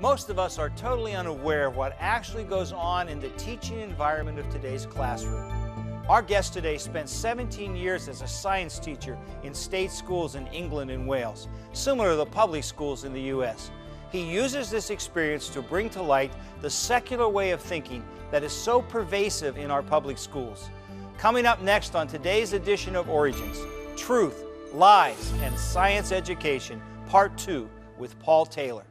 Most of us are totally unaware of what actually goes on in the teaching environment of today's classroom. Our guest today spent 17 years as a science teacher in state schools in England and Wales, similar to the public schools in the U.S. He uses this experience to bring to light the secular way of thinking that is so pervasive in our public schools. Coming up next on today's edition of Origins, Truth, Lies, and Science Education, Part 2 with Paul Taylor.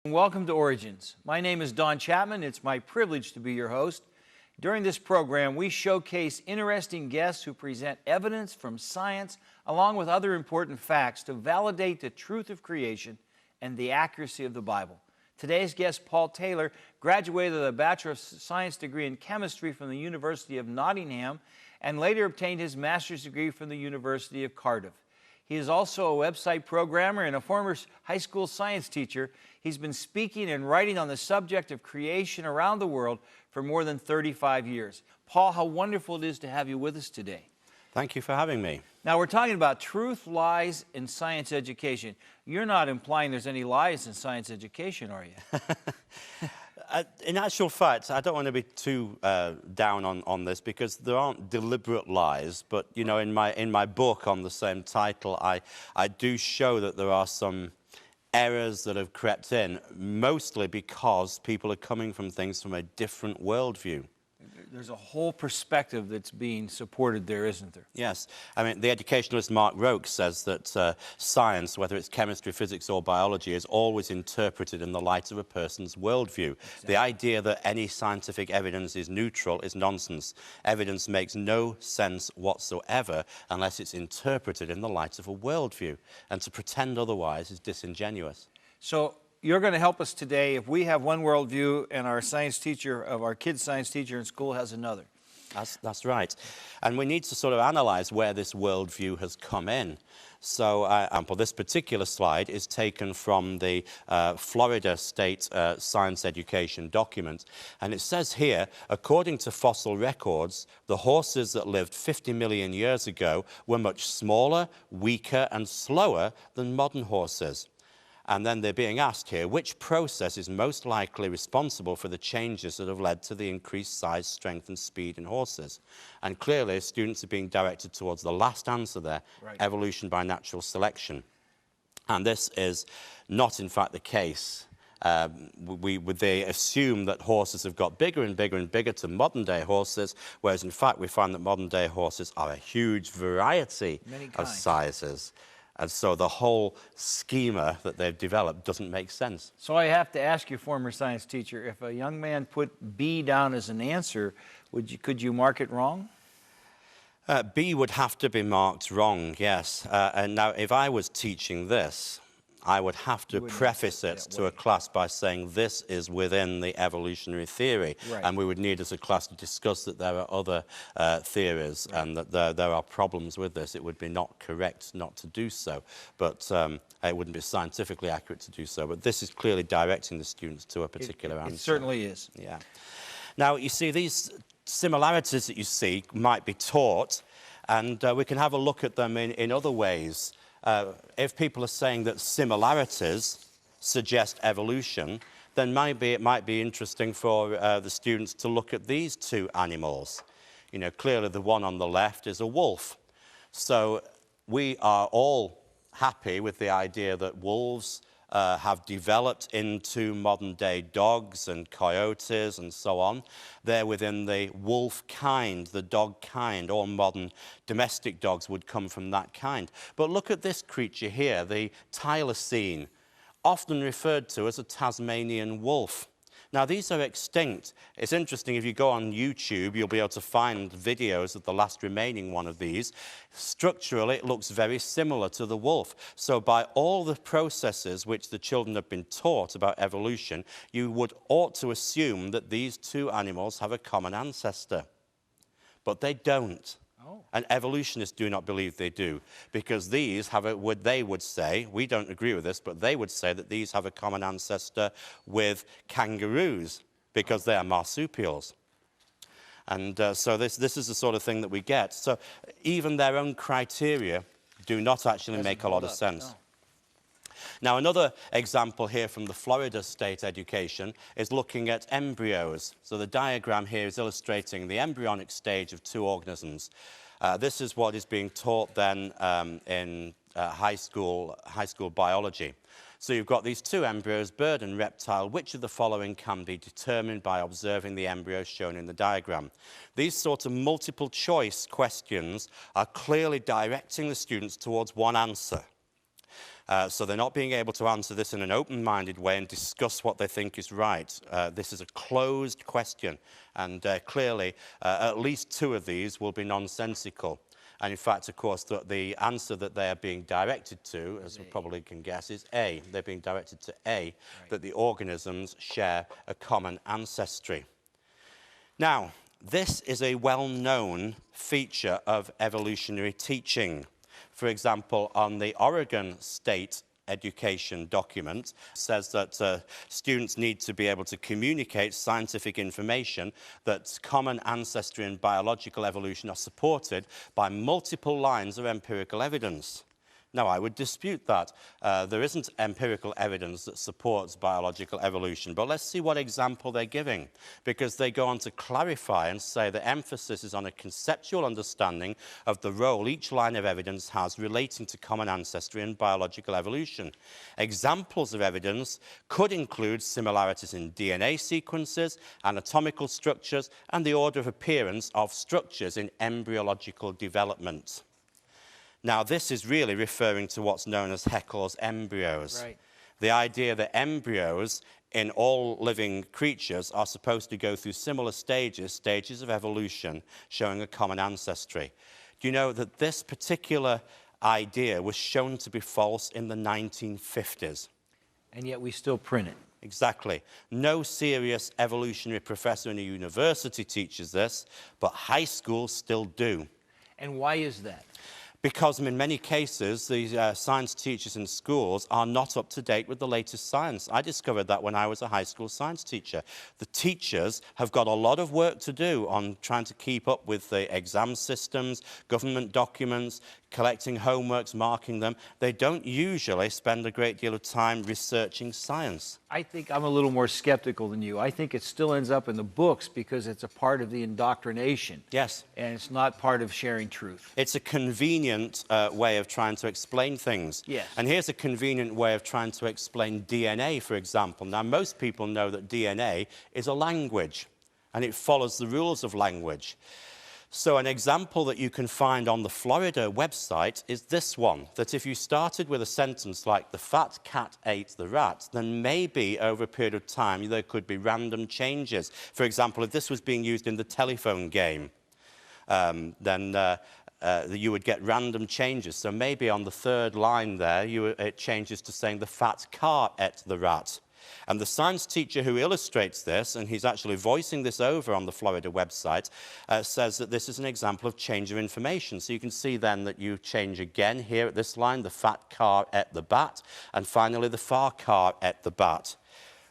Welcome to Origins. My name is Don Chapman. It's my privilege to be your host. During this program, we showcase interesting guests who present evidence from science along with other important facts to validate the truth of creation and the accuracy of the Bible. Today's guest, Paul Taylor, graduated with a Bachelor of Science degree in chemistry from the University of Nottingham and later obtained his master's degree from the University of Cardiff. He is also a website programmer and a former high school science teacher. He's been speaking and writing on the subject of creation around the world for more than 35 years. Paul, how wonderful it is to have you with us today. Thank you for having me. Now, we're talking about truth, lies, and science education. You're not implying there's any lies in science education, are you? In actual fact, I don't want to be too down on this because there aren't deliberate lies, but you know, in my book on the same title, I do show that there are some errors that have crept in, mostly because people are coming from things from a different worldview. There's a whole perspective that's being supported there, isn't there? Yes. I mean, the educationalist Mark Roke says that science, whether it's chemistry, physics, or biology, is always interpreted in the light of a person's worldview. Exactly. The idea that any scientific evidence is neutral is nonsense. Evidence makes no sense whatsoever unless it's interpreted in the light of a worldview. And to pretend otherwise is disingenuous. So, you're going to help us today if we have one worldview and our science teacher, our kid's science teacher in school has another. That's right. And we need to sort of analyze where this worldview has come in. So, this particular slide is taken from the Florida State Science Education document. And it says here, according to fossil records, the horses that lived 50 million years ago were much smaller, weaker, and slower than modern horses. And then they're being asked here, which process is most likely responsible for the changes that have led to the increased size, strength, and speed in horses? And clearly, students are being directed towards the last answer there, right. Evolution by natural selection. And this is not, in fact, the case. They assume that horses have got bigger and bigger and bigger to modern-day horses, whereas, in fact, we find that modern-day horses are a huge variety of sizes. And so the whole schema that they've developed doesn't make sense. So I have to ask you, former science teacher, if a young man put B down as an answer, could you mark it wrong? B would have to be marked wrong, yes. And now, if I was teaching this, I would have to preface it to a class by saying this is within the evolutionary theory. Right. And we would need as a class to discuss that there are other theories, right, and that there are problems with this. It would be not correct not to do so, but it wouldn't be scientifically accurate to do so. But this is clearly directing the students to a particular answer. It certainly is. Yeah. Now, you see, these similarities that you see might be taught, and we can have a look at them in other ways. If people are saying that similarities suggest evolution, then maybe it might be interesting for the students to look at these two animals. You know, clearly the one on the left is a wolf. So we are all happy with the idea that wolves have developed into modern-day dogs and coyotes and so on. They're within the wolf kind, the dog kind. All modern domestic dogs would come from that kind. But look at this creature here, the thylacine, often referred to as a Tasmanian wolf. Now, these are extinct. It's interesting, if you go on YouTube, you'll be able to find videos of the last remaining one of these. Structurally, it looks very similar to the wolf. So by all the processes which the children have been taught about evolution, you ought to assume that these two animals have a common ancestor. But they don't. Oh. And evolutionists do not believe they do, because these have they would say, we don't agree with this, but they would say that these have a common ancestor with kangaroos, because they are marsupials. And so this is the sort of thing that we get. So even their own criteria do not actually make a lot of sense. No. Now, another example here from the Florida State Education is looking at embryos. So the diagram here is illustrating the embryonic stage of two organisms. This is what is being taught then in high school biology. So you've got these two embryos, bird and reptile. Which of the following can be determined by observing the embryos shown in the diagram? These sort of multiple choice questions are clearly directing the students towards one answer. So they're not being able to answer this in an open-minded way and discuss what they think is right. This is a closed question, and clearly at least two of these will be nonsensical. And in fact, of course, the answer that they are being directed to, as we probably can guess, is A. They're being directed to A, right, that the organisms share a common ancestry. Now, this is a well-known feature of evolutionary teaching. For example, on the Oregon State Education document, says that students need to be able to communicate scientific information, that common ancestry and biological evolution are supported by multiple lines of empirical evidence. Now, I would dispute that. There isn't empirical evidence that supports biological evolution, but let's see what example they're giving, because they go on to clarify and say the emphasis is on a conceptual understanding of the role each line of evidence has relating to common ancestry and biological evolution. Examples of evidence could include similarities in DNA sequences, anatomical structures, and the order of appearance of structures in embryological development. Now, this is really referring to what's known as Haeckel's embryos. Right. The idea that embryos in all living creatures are supposed to go through similar stages of evolution, showing a common ancestry. Do you know that this particular idea was shown to be false in the 1950s? And yet we still print it. Exactly. No serious evolutionary professor in a university teaches this, but high schools still do. And why is that? Because in many cases, the science teachers in schools are not up to date with the latest science. I discovered that when I was a high school science teacher. The teachers have got a lot of work to do on trying to keep up with the exam systems, government documents, collecting homeworks, marking them. They don't usually spend a great deal of time researching science. I think I'm a little more skeptical than you. I think it still ends up in the books because it's a part of the indoctrination. Yes. And it's not part of sharing truth. It's a convenient way of trying to explain things. Yes. And here's a convenient way of trying to explain DNA, for example. Now, most people know that DNA is a language, and it follows the rules of language. So an example that you can find on the Florida website is this one, that if you started with a sentence like, the fat cat ate the rat, then maybe over a period of time there could be random changes. For example, if this was being used in the telephone game, then you would get random changes. So maybe on the third line there, it changes to saying, the fat car ate the rat. And the science teacher who illustrates this, and he's actually voicing this over on the Florida website, says that this is an example of change of information. So you can see then that you change again here at this line, the fat car ate the bat, and finally the far car ate the bat.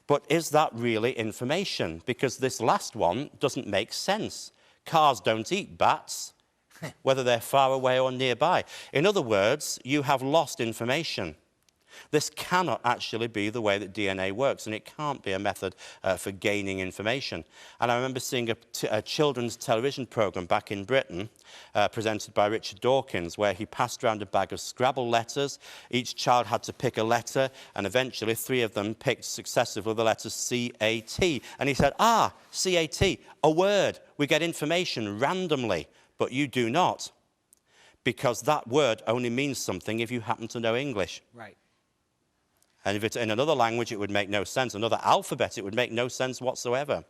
But is that really information? Because this last one doesn't make sense. Cars don't eat bats, whether they're far away or nearby. In other words, you have lost information. This cannot actually be the way that DNA works, and it can't be a method for gaining information. And I remember seeing a children's television program back in Britain, presented by Richard Dawkins, where he passed around a bag of Scrabble letters. Each child had to pick a letter, and eventually 3 of them picked successively the letter C-A-T. And he said, C-A-T, a word. We get information randomly, but you do not, because that word only means something if you happen to know English. Right. And if it's in another language, it would make no sense. Another alphabet, it would make no sense whatsoever.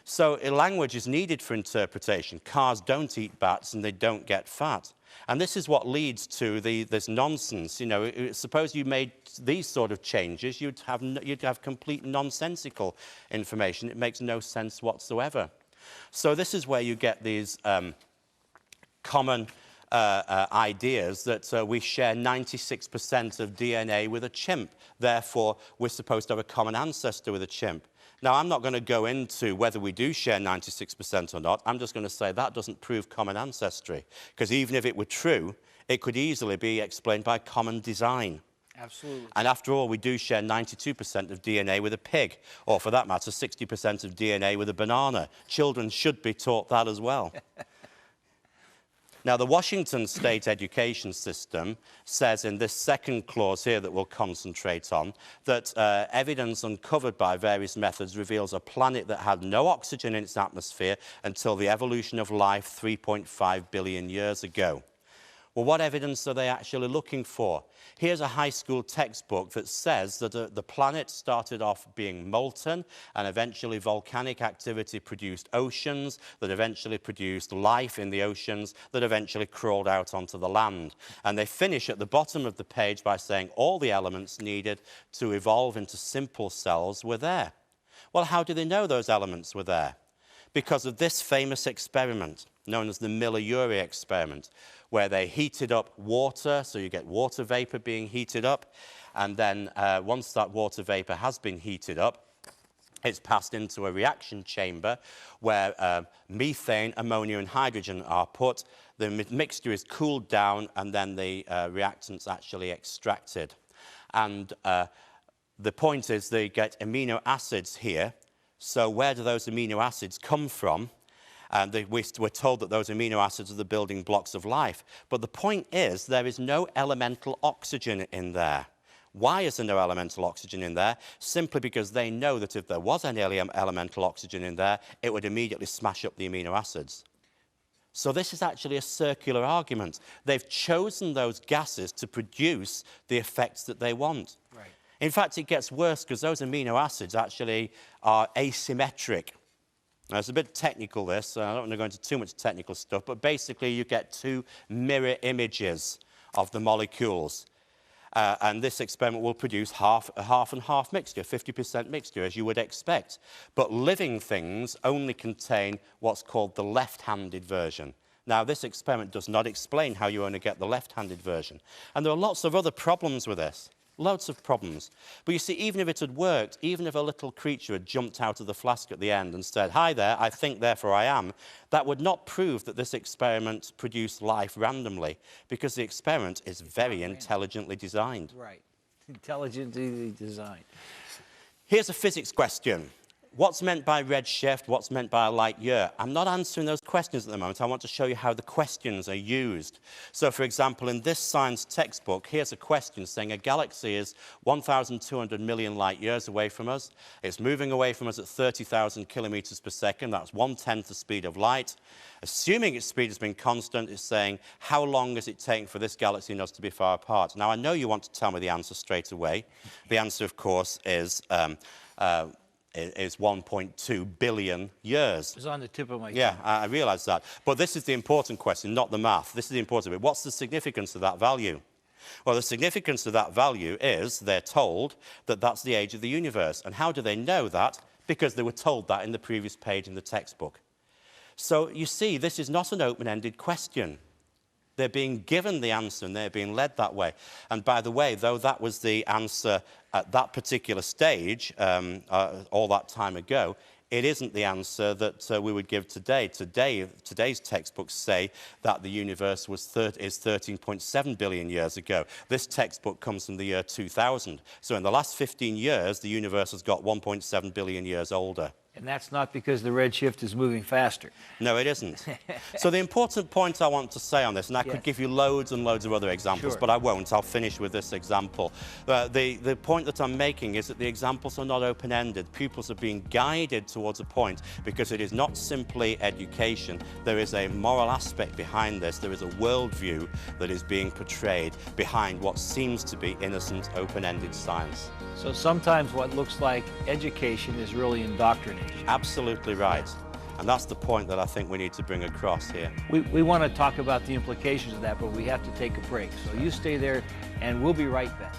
So language is needed for interpretation. Cars don't eat bats and they don't get fat. And this is what leads to this nonsense. You know, suppose you made these sort of changes, you'd have complete nonsensical information. It makes no sense whatsoever. So this is where you get these common ideas that we share 96% of DNA with a chimp. Therefore, we're supposed to have a common ancestor with a chimp. Now, I'm not going to go into whether we do share 96% or not. I'm just going to say that doesn't prove common ancestry. Because even if it were true, it could easily be explained by common design. Absolutely. And after all, we do share 92% of DNA with a pig, or for that matter, 60% of DNA with a banana. Children should be taught that as well. Now, the Washington State education system says in this second clause here that we'll concentrate on that evidence uncovered by various methods reveals a planet that had no oxygen in its atmosphere until the evolution of life 3.5 billion years ago. Well, what evidence are they actually looking for? Here's a high school textbook that says that the planet started off being molten and eventually volcanic activity produced oceans that eventually produced life in the oceans that eventually crawled out onto the land. And they finish at the bottom of the page by saying all the elements needed to evolve into simple cells were there. Well, how do they know those elements were there? Because of this famous experiment known as the Miller-Urey experiment, where they heated up water, so you get water vapor being heated up, and then once that water vapor has been heated up, it's passed into a reaction chamber where methane, ammonia, and hydrogen are put. The mixture is cooled down, and then the reactants actually extracted. And the point is they get amino acids here. So where do those amino acids come from? And we're told that those amino acids are the building blocks of life. But the point is there is no elemental oxygen in there. Why is there no elemental oxygen in there? Simply because they know that if there was any elemental oxygen in there, it would immediately smash up the amino acids. So this is actually a circular argument. They've chosen those gases to produce the effects that they want. Right. In fact, it gets worse because those amino acids actually are asymmetric. Now, it's a bit technical, this, so I don't want to go into too much technical stuff, but basically you get two mirror images of the molecules. And this experiment will produce a half and half mixture, 50% mixture, as you would expect. But living things only contain what's called the left-handed version. Now, this experiment does not explain how you only get the left-handed version. And there are lots of other problems with this. Loads of problems. But you see, even if it had worked, even if a little creature had jumped out of the flask at the end and said, "Hi there, I think, therefore I am," that would not prove that this experiment produced life randomly, because the experiment is very intelligently designed. Right. Intelligently designed. Here's a physics question. What's meant by redshift? What's meant by a light year? I'm not answering those questions at the moment. I want to show you how the questions are used. So, for example, in this science textbook, here's a question saying a galaxy is 1,200 million light years away from us. It's moving away from us at 30,000 kilometers per second. That's 1/10 the speed of light. Assuming its speed has been constant, it's saying, how long is it taking for this galaxy and us to be far apart? Now, I know you want to tell me the answer straight away. The answer, of course, is 1.2 billion years. It was on the tip of my tongue. Yeah, I realise that. But this is the important question, not the math. This is the important bit. What's the significance of that value? Well, the significance of that value is they're told that that's the age of the universe. And how do they know that? Because they were told that in the previous page in the textbook. So you see, this is not an open-ended question. They're being given the answer and they're being led that way. And by the way, though that was the answer at that particular stage, all that time ago, it isn't the answer that we would give today. Today's textbooks say that the universe is 13.7 billion years ago. This textbook comes from the year 2000. So in the last 15 years, the universe has got 1.7 billion years older. And that's not because the redshift is moving faster. No, it isn't. So the important point I want to say on this, and I could give you loads and loads of other examples, but I won't. I'll finish with this example. The point that I'm making is that the examples are not open-ended. Pupils are being guided towards a point because it is not simply education. There is a moral aspect behind this. There is a worldview that is being portrayed behind what seems to be innocent, open-ended science. So sometimes what looks like education is really indoctrination. Absolutely right. And that's the point that I think we need to bring across here. We want to talk about the implications of that, but we have to take a break. So you stay there, and we'll be right back.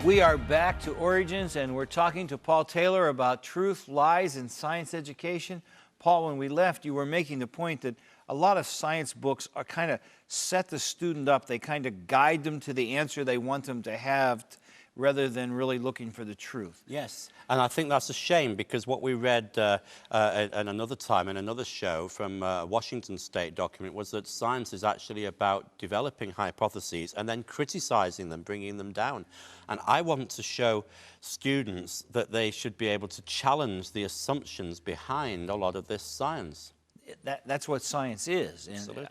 We are back to Origins, and we're talking to Paul Taylor about truth, lies, and science education. Paul, when we left, you were making the point that a lot of science books are kind of set the student up. They kind of guide them to the answer they want them to have rather than really looking for the truth. Yes, and I think that's a shame because what we read at another time in another show from a Washington State document was that science is actually about developing hypotheses and then criticizing them, bringing them down. And I want to show students that they should be able to challenge the assumptions behind a lot of this science. That's what science is. And, Absolutely.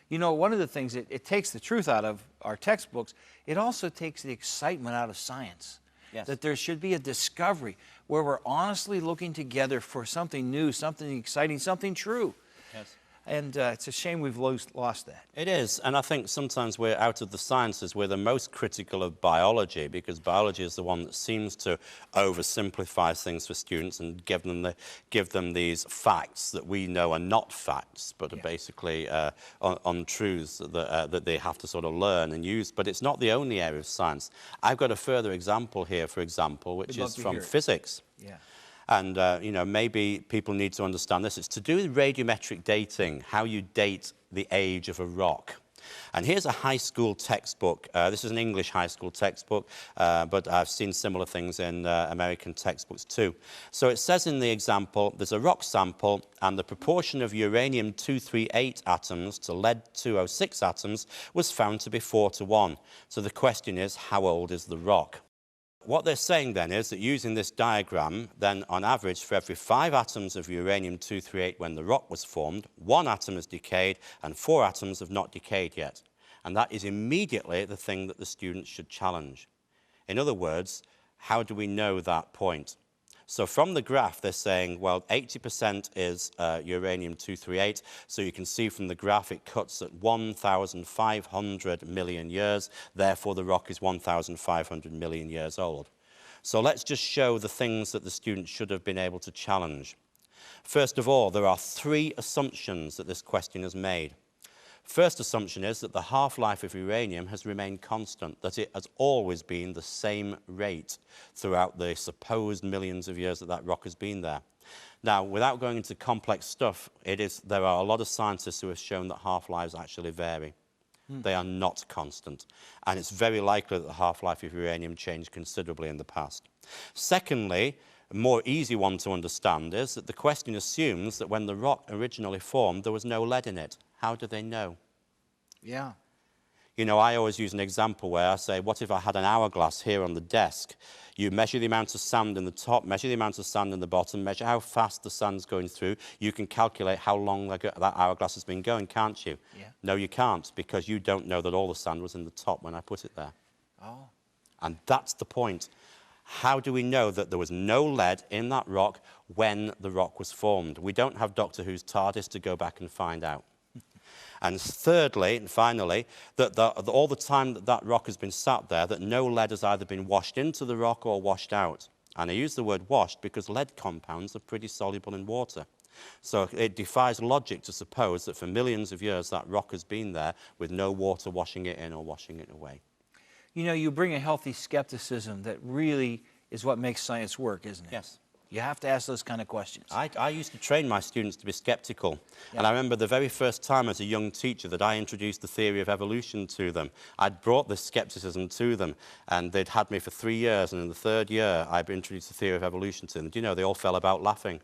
you know, one of the things, it takes the truth out of our textbooks. It also takes the excitement out of science. Yes. That there should be a discovery where we're honestly looking together for something new, something exciting, something true. Yes. And it's a shame we've lost that. It is, and I think sometimes we're out of the sciences, we're the most critical of biology because biology is the one that seems to oversimplify things for students and give them these facts that we know are not facts, but are basically untruths that they have to sort of learn and use. But it's not the only area of science. I've got a further example here, for example, which is from physics. Yeah. And, you know, maybe people need to understand this. It's to do with radiometric dating, how you date the age of a rock. And here's a high school textbook. This is an English high school textbook, but I've seen similar things in American textbooks too. So it says in the example, there's a rock sample, and the proportion of uranium-238 atoms to lead-206 atoms was found to be 4:1. So the question is, how old is the rock? What they're saying then is that using this diagram, then on average for every 5 atoms of uranium-238 when the rock was formed, 1 atom has decayed and 4 atoms have not decayed yet. And that is immediately the thing that the students should challenge. In other words, how do we know that point? So from the graph, they're saying, well, 80% is uranium-238. So you can see from the graph it cuts at 1,500 million years. Therefore, the rock is 1,500 million years old. So let's just show the things that the students should have been able to challenge. First of all, there are 3 assumptions that this question has made. First assumption is that the half-life of uranium has remained constant, that it has always been the same rate throughout the supposed millions of years that that rock has been there. Now, without going into complex stuff, there are a lot of scientists who have shown that half-lives actually vary. They are not constant. And it's very likely that the half-life of uranium changed considerably in the past. Secondly, a more easy one to understand is that the question assumes that when the rock originally formed, there was no lead in it. How do they know? Yeah. You know, I always use an example where I say, what if I had an hourglass here on the desk? You measure the amount of sand in the top, measure the amount of sand in the bottom, measure how fast the sand's going through. You can calculate how long that hourglass has been going, can't you? Yeah. No, you can't, because you don't know that all the sand was in the top when I put it there. Oh. And that's the point. How do we know that there was no lead in that rock when the rock was formed? We don't have Doctor Who's TARDIS to go back and find out. And thirdly, and finally, that all the time that that rock has been sat there, that no lead has either been washed into the rock or washed out. And I use the word washed because lead compounds are pretty soluble in water. So it defies logic to suppose that for millions of years that rock has been there with no water washing it in or washing it away. You know, you bring a healthy skepticism that really is what makes science work, isn't it? Yes. You have to ask those kind of questions. I used to train my students to be skeptical. And I remember the very first time as a young teacher that I introduced the theory of evolution to them. I'd brought this skepticism to them, and they'd had me for 3 years, and in the third year, I introduced the theory of evolution to them. Do you know, they all fell about laughing.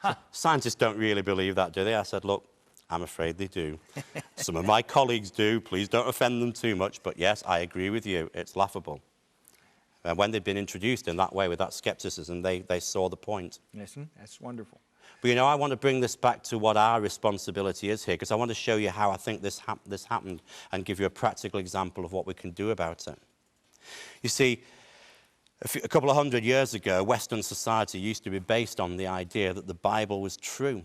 So, scientists don't really believe that, do they? I said, look, I'm afraid they do. Some of my colleagues do. Please don't offend them too much. But yes, I agree with you. It's laughable. And when they've been introduced in that way with that skepticism, they saw the point. Yes, that's wonderful. But, you know, I want to bring this back to what our responsibility is here, because I want to show you how I think this happened and give you a practical example of what we can do about it. You see, a couple of hundred years ago, Western society used to be based on the idea that the Bible was true.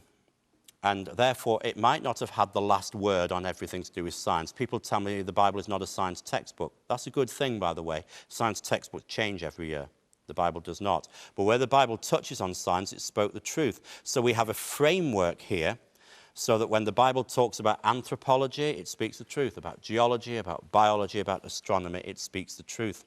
And therefore, it might not have had the last word on everything to do with science. People tell me the Bible is not a science textbook. That's a good thing, by the way. Science textbooks change every year. The Bible does not. But where the Bible touches on science, it spoke the truth. So we have a framework here so that when the Bible talks about anthropology, it speaks the truth. About geology, about biology, about astronomy, it speaks the truth.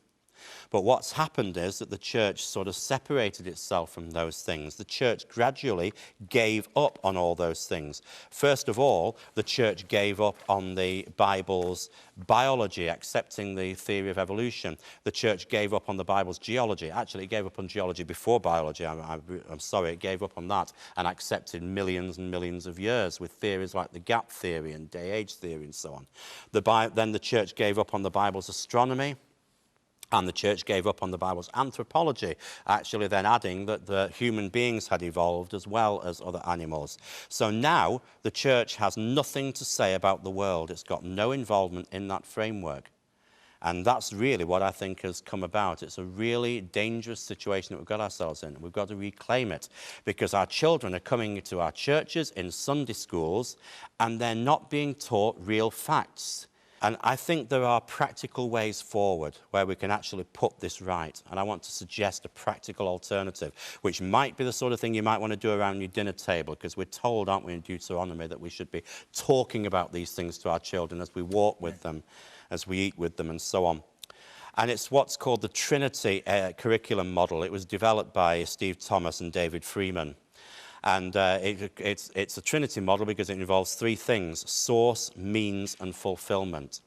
But what's happened is that the church sort of separated itself from those things. The church gradually gave up on all those things. First of all, the church gave up on the Bible's biology, accepting the theory of evolution. The church gave up on the Bible's geology. Actually, it gave up on geology before biology. I'm sorry, it gave up on that and accepted millions and millions of years with theories like the gap theory and day-age theory and so on. Then the church gave up on the Bible's astronomy. And the church gave up on the Bible's anthropology, actually then adding that the human beings had evolved as well as other animals. So now the church has nothing to say about the world. It's got no involvement in that framework. And that's really what I think has come about. It's a really dangerous situation that we've got ourselves in. We've got to reclaim it because our children are coming to our churches in Sunday schools and they're not being taught real facts. And I think there are practical ways forward where we can actually put this right. And I want to suggest a practical alternative, which might be the sort of thing you might want to do around your dinner table, because we're told, aren't we, in Deuteronomy, that we should be talking about these things to our children as we walk with them, as we eat with them, and so on. And it's what's called the Trinity curriculum model. It was developed by Steve Thomas and David Freeman. And it's a Trinity model because it involves three things: source, means, and fulfillment.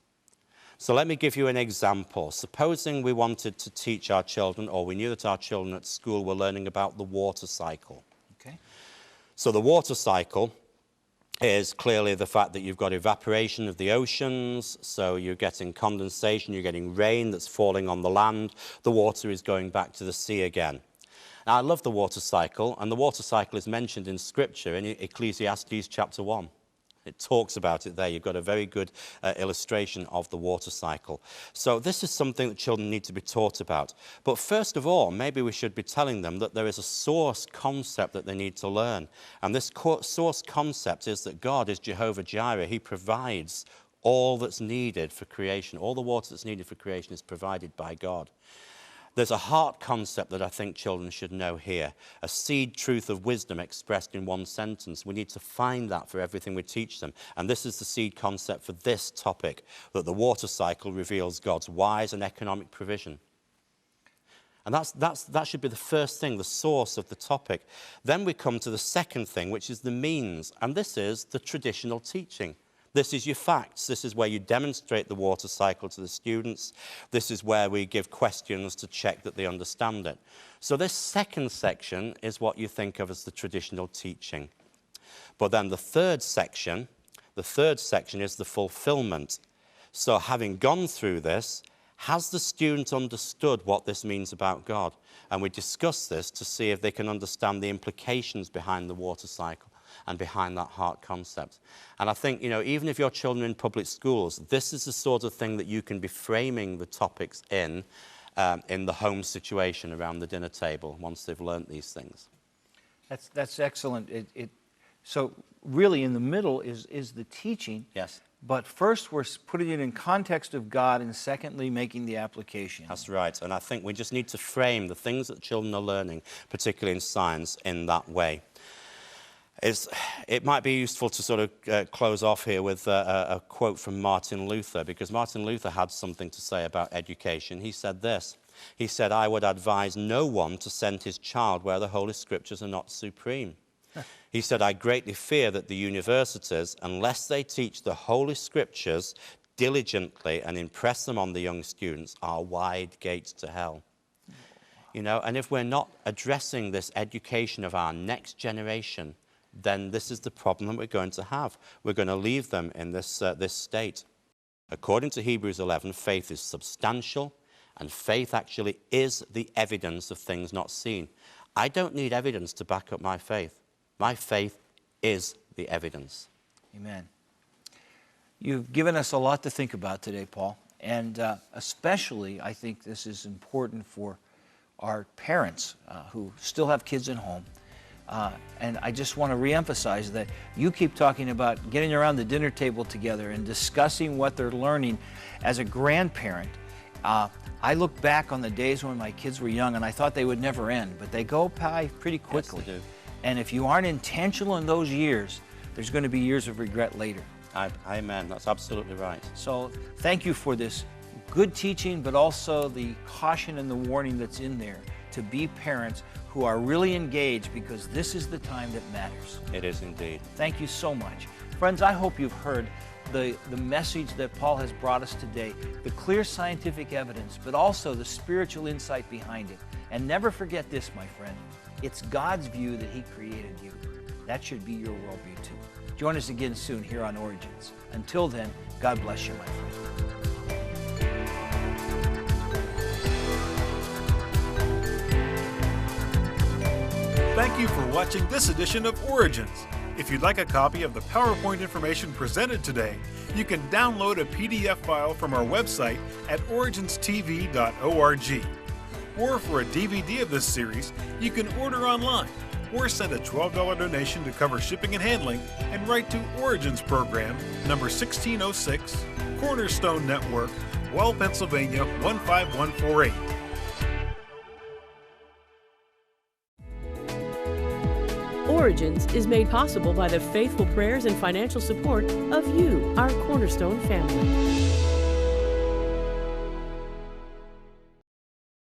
So let me give you an example. Supposing we wanted to teach our children, or we knew that our children at school were learning about the water cycle. Okay. So the water cycle is clearly the fact that you've got evaporation of the oceans, so you're getting condensation, you're getting rain that's falling on the land, the water is going back to the sea again. Now, I love the water cycle, and the water cycle is mentioned in Scripture in Ecclesiastes chapter 1. It talks about it there. You've got a very good illustration of the water cycle. So this is something that children need to be taught about. But first of all, maybe we should be telling them that there is a source concept that they need to learn. And this source concept is that God is Jehovah Jireh. He provides all that's needed for creation. All the water that's needed for creation is provided by God. There's a heart concept that I think children should know here, a seed truth of wisdom expressed in one sentence. We need to find that for everything we teach them. And this is the seed concept for this topic, that the water cycle reveals God's wise and economic provision. And that should be the first thing, the source of the topic. Then we come to the second thing, which is the means. And this is the traditional teaching. This is your facts. This is where you demonstrate the water cycle to the students. This is where we give questions to check that they understand it. So this second section is what you think of as the traditional teaching. But then the third section is the fulfillment. So having gone through this, has the student understood what this means about God? And we discuss this to see if they can understand the implications behind the water cycle and behind that heart concept. And I think, you know, even if your children are in public schools, this is the sort of thing that you can be framing the topics in the home situation around the dinner table once they've learnt these things. That's excellent. So really in the middle is the teaching. Yes. But first we're putting it in context of God, and secondly making the application. That's right. And I think we just need to frame the things that children are learning, particularly in science, in that way. It might be useful to sort of close off here with a quote from Martin Luther, because Martin Luther had something to say about education. He said this. He said, "I would advise no one to send his child where the Holy Scriptures are not supreme." He said, "I greatly fear that the universities, unless they teach the Holy Scriptures diligently and impress them on the young students, are wide gates to hell." You know, and if we're not addressing this education of our next generation, then this is the problem that we're going to have. We're going to leave them in this state. According to Hebrews 11, faith is substantial, and faith actually is the evidence of things not seen. I don't need evidence to back up my faith. My faith is the evidence. Amen. You've given us a lot to think about today, Paul, and especially I think this is important for our parents who still have kids at home. And I just want to reemphasize that you keep talking about getting around the dinner table together and discussing what they're learning as a grandparent. I look back on the days when my kids were young and I thought they would never end, but they go by pretty quickly. Yes, they do. And if you aren't intentional in those years, there's going to be years of regret later. Amen. That's absolutely right. So thank you for this good teaching, but also the caution and the warning that's in there to be parents who are really engaged, because this is the time that matters. It is indeed. Thank you so much. Friends, I hope you've heard the message that Paul has brought us today, the clear scientific evidence, but also the spiritual insight behind it. And never forget this, my friend, it's God's view that He created you. That should be your worldview too. Join us again soon here on Origins. Until then, God bless you, my friend. Thank you for watching this edition of Origins. If you'd like a copy of the PowerPoint information presented today, you can download a PDF file from our website at originstv.org. Or for a DVD of this series, you can order online or send a $12 donation to cover shipping and handling and write to Origins Program, number 1606, Cornerstone Network, Well, Pennsylvania 15148. Origins is made possible by the faithful prayers and financial support of you, our Cornerstone family.